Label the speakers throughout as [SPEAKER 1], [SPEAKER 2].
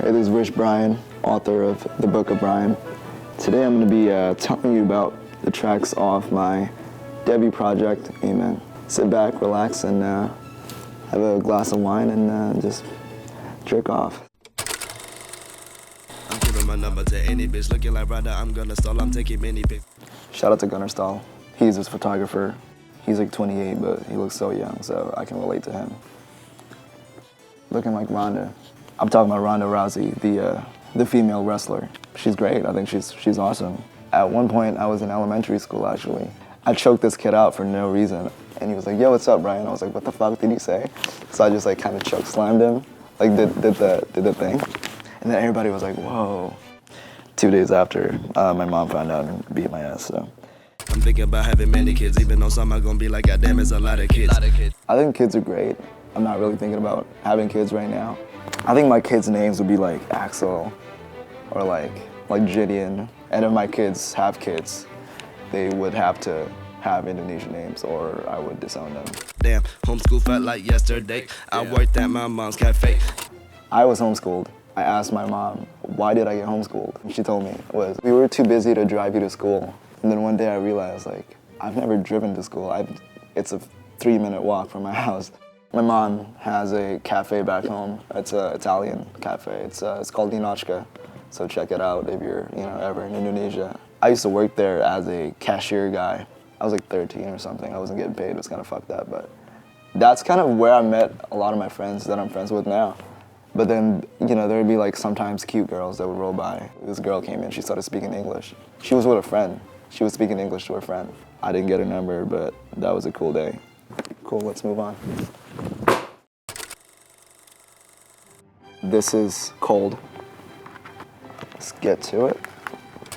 [SPEAKER 1] Hey, this is Rich Brian, author of the Book of Brian. Today I'm going to be telling you about the tracks off my debut project, Amen. Sit back, relax, and have a glass of wine and just jerk off.
[SPEAKER 2] I'm giving my number to any bitch looking like Ryder. I'm gonna stall, I'm taking many pics.
[SPEAKER 1] Shout out to Gunnar Stahl. He's this photographer. He's like 28, but he looks so young, so I can relate to him. Looking like Ronda. I'm talking about Ronda Rousey, the female wrestler. She's great. I think she's awesome. At one point, I was in elementary school, actually. I choked this kid out for no reason, and he was like, "Yo, what's up, Brian?" I was like, "What the fuck did you say?" So I just like kind of choke slammed him, like did the thing, and then everybody was like, "Whoa." 2 days after, my mom found out and beat my ass. So
[SPEAKER 2] I'm thinking about having many kids, even though some are gonna be like, "God damn, it's a lot of kids."
[SPEAKER 1] I think kids are great. I'm not really thinking about having kids right now. I think my kids' names would be like Axel or like Gideon. And if my kids have kids, they would have to have Indonesian names or I would disown them.
[SPEAKER 2] Damn, homeschool felt like yesterday. I worked at my mom's cafe.
[SPEAKER 1] I was homeschooled. I asked my mom, why did I get homeschooled? And she told me it was, we were too busy to drive you to school. And then one day I realized, like, I've never driven to school. It's a 3-minute walk from my house. My mom has a cafe back home. It's an Italian cafe. It's called Dinochka, so check it out if you're ever in Indonesia. I used to work there as a cashier guy. I was like 13 or something. I wasn't getting paid. It was kind of fucked up, but that's kind of where I met a lot of my friends that I'm friends with now. But then there would be like sometimes cute girls that would roll by. This girl came in. She started speaking English. She was with a friend. She was speaking English to her friend. I didn't get her number, but that was a cool day. Cool, let's move on. This is Cold. Let's get to it.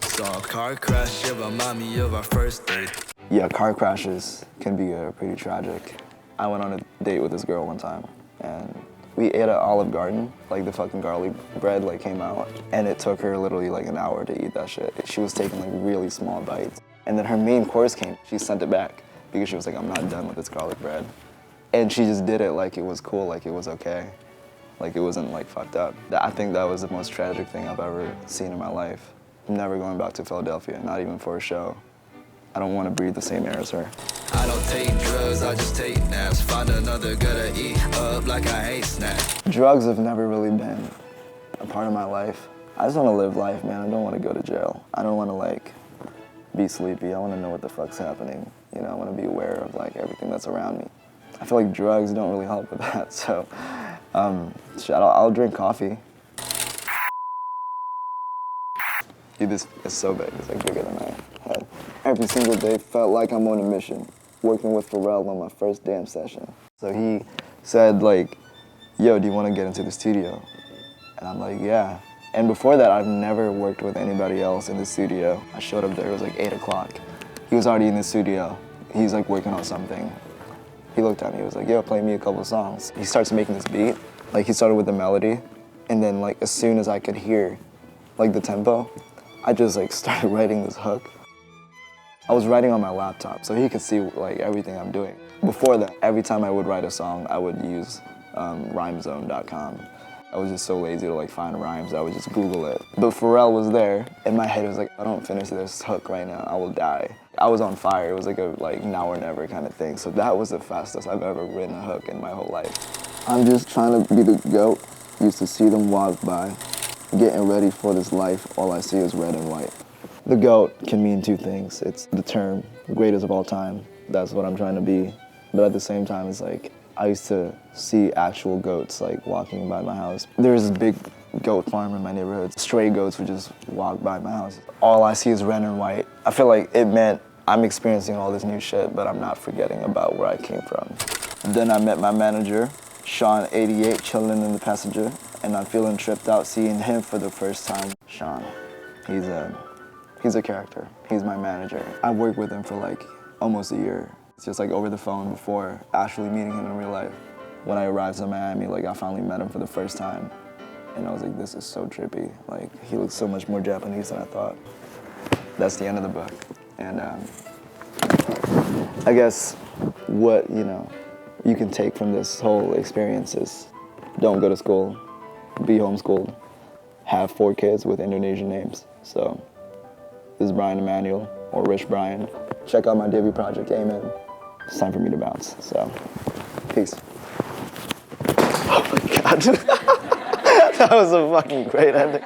[SPEAKER 2] Saw a car crash, it remind me of our first date.
[SPEAKER 1] Yeah, car crashes can be pretty tragic. I went on a date with this girl one time, and we ate at Olive Garden. Like the fucking garlic bread came out, and it took her literally like an hour to eat that shit. She was taking like really small bites. And then her main course came. She sent it back because she was like, "I'm not done with this garlic bread." And she just did it like it was cool, like it was okay. Like it wasn't like fucked up. I think that was the most tragic thing I've ever seen in my life. I'm never going back to Philadelphia, not even for a show. I don't want to breathe the same air as her.
[SPEAKER 2] I don't take drugs, I just take naps. Find another girl to eat up like I hate snacks.
[SPEAKER 1] Drugs have never really been a part of my life. I just want to live life, man. I don't want to go to jail. I don't want to be sleepy. I want to know what the fuck's happening. I want to be aware of everything that's around me. I feel like drugs don't really help with that, so I'll drink coffee. Dude, this is so big. It's bigger than my head. Every single day felt like I'm on a mission, working with Pharrell on my first damn session. So he said "Yo, do you want to get into the studio?" And I'm like, "Yeah." And before that, I've never worked with anybody else in the studio. I showed up there, it was 8 o'clock. He was already in the studio. He's working on something. He looked at me, he was like, "Yo, play me a couple of songs." He starts making this beat. He started with the melody, and then as soon as I could hear the tempo, I just started writing this hook. I was writing on my laptop, so he could see everything I'm doing. Before that, every time I would write a song, I would use rhymezone.com. I was just so lazy to find rhymes, I would just Google it. But Pharrell was there, and my head was "I don't finish this hook right now, I will die." I was on fire. It was a now or never kind of thing. So that was the fastest I've ever written a hook in my whole life. I'm just trying to be the GOAT. Used to see them walk by. Getting ready for this life, all I see is red and white. The GOAT can mean two things. It's the term, greatest of all time. That's what I'm trying to be. But at the same time, it's I used to see actual goats walking by my house. There's this big goat farm in my neighborhood. Stray goats would just walk by my house. All I see is red and white. I feel like it meant I'm experiencing all this new shit, but I'm not forgetting about where I came from. Then I met my manager, Sean, 88, chilling in the passenger, and I'm feeling tripped out seeing him for the first time. Sean, he's a character. He's my manager. I worked with him for almost a year. It's just over the phone before actually meeting him in real life. When I arrived in Miami, I finally met him for the first time. And I was like, this is so trippy. He looks so much more Japanese than I thought. That's the end of the book. And I guess what, you can take from this whole experience is don't go to school, be homeschooled, have 4 kids with Indonesian names. So this is Brian Emmanuel, or Rich Brian. Check out my debut project, Amen. It's time for me to bounce, so peace. Oh my God. That was a fucking great ending.